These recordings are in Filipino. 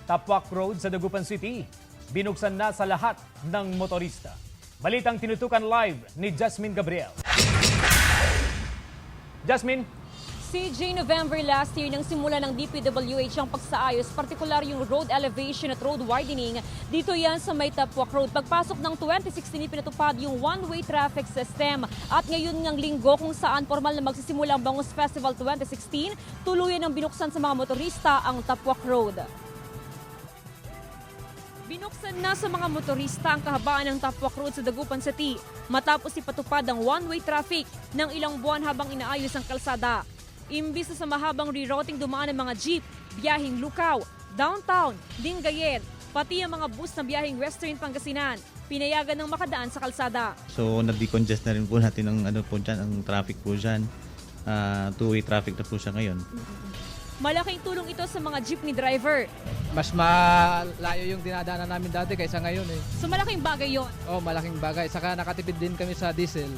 Tapwak Road sa Dagupan City. Binuksan na sa lahat ng motorista. Balitang tinutukan live ni Jasmine Gabriel. Jasmine? CJ, November last year nang simula ng DPWH ang pagsaayos, partikular yung road elevation at road widening. Dito yan sa may Tapwak Road. Pagpasok ng 2016, pinatupad yung one-way traffic system. At ngayon ng linggo kung saan formal na magsisimula ang Bangus Festival 2016, tuluyan ng binuksan sa mga motorista ang Tapwak Road. Binuksan na sa mga motorista ang kahabaan ng Tapwak Road sa Dagupan City matapos ipatupad ang one-way traffic ng ilang buwan habang inaayos ang kalsada. Imbis na sa mahabang rerouting dumaan ng mga jeep, biyaheng Lucao, Downtown, Lingayen, pati ang mga bus na biyaheng Western Pangasinan, pinayagan ng makadaan sa kalsada. So na-decongest na rin po natin ang ang traffic po dyan. Two-way traffic na po siya ngayon. Malaking tulong ito sa mga jeepney driver. Mas malayo yung dinadaanan namin dati kaysa ngayon eh. So malaking bagay yon. Oh, malaking bagay. Saka nakatipid din kami sa diesel.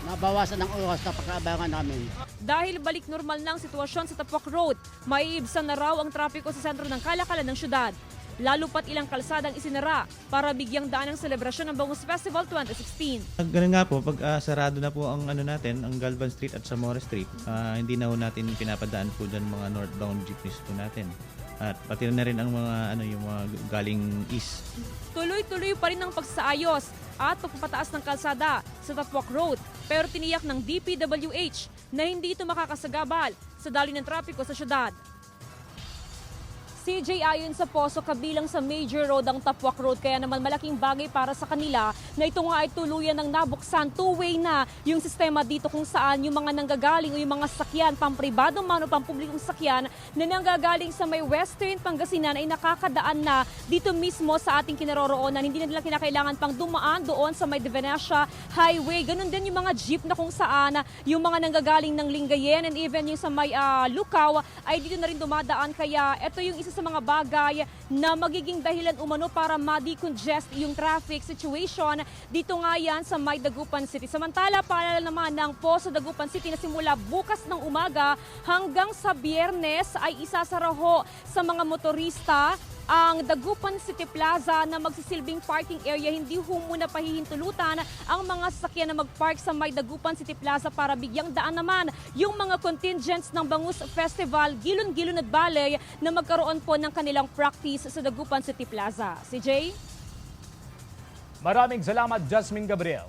Nabawasan ng oras na pagkaabangan namin. Dahil balik normal na ang sitwasyon sa Tapwak Road, maiibsan na raw ang trapiko sa sentro ng kalakalan ng syudad. Lalo pat ilang kalsadang isinara para bigyang daan ang selebrasyon ng Bangus Festival 2016. Ganun nga po, pag sarado na po ang natin, ang Galvan Street at Zamora Street, hindi na po natin pinapadaan po dyan mga northbound jeepneys po natin. At pati na rin ang mga yung mga galing east. Tuloy-tuloy pa rin ang pagsaayos at pagpapataas ng kalsada sa Tapwak Road. Pero tiniyak ng DPWH na hindi ito makakasagabal sa daloy ng trapiko sa syudad. CJ, ayon sa Poso, kabilang sa major road ang Tapwak Road, kaya naman malaking bagay para sa kanila na ito nga ay tuluyan ng nabuksan. Two-way na yung sistema dito kung saan yung mga nanggagaling o yung mga sakyan, pampribado man o pampublikong sakyan na nanggagaling sa may Western Pangasinan ay nakakadaan na dito mismo sa ating kinaroroonan. Hindi na nila kinakailangan pang dumaan doon sa may De Venecia Highway. Ganun din yung mga jeep na kung saan yung mga nanggagaling ng Lingayen and even yung sa may Lucao ay dito na rin dumadaan. Kaya ito yung isa sa mga bagay na magiging dahilan umano para ma-decongest yung traffic situation dito nga yan sa may Dagupan City. Samantala, paalala naman ng Poso Dagupan City na simula bukas ng umaga hanggang sa Biyernes ay isasara ho sa mga motorista ang Dagupan City Plaza na magsisilbing parking area. Hindi ho muna pahihintulutan ang mga sasakyan na mag-park sa may Dagupan City Plaza para bigyang daan naman yung mga contingents ng Bangus Festival, Gilon-Gilon at Balay na magkaroon po ng kanilang practice sa Dagupan City Plaza. CJ? Maraming salamat, Jasmine Gabriel.